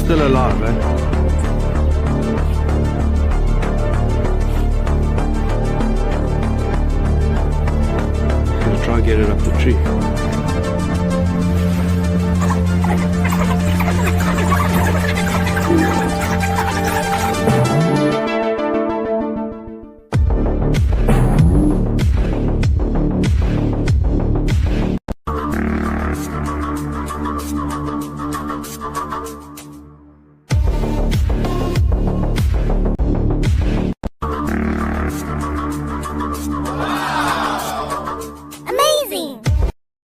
still alive, eh? Gonna try and get it up the tree.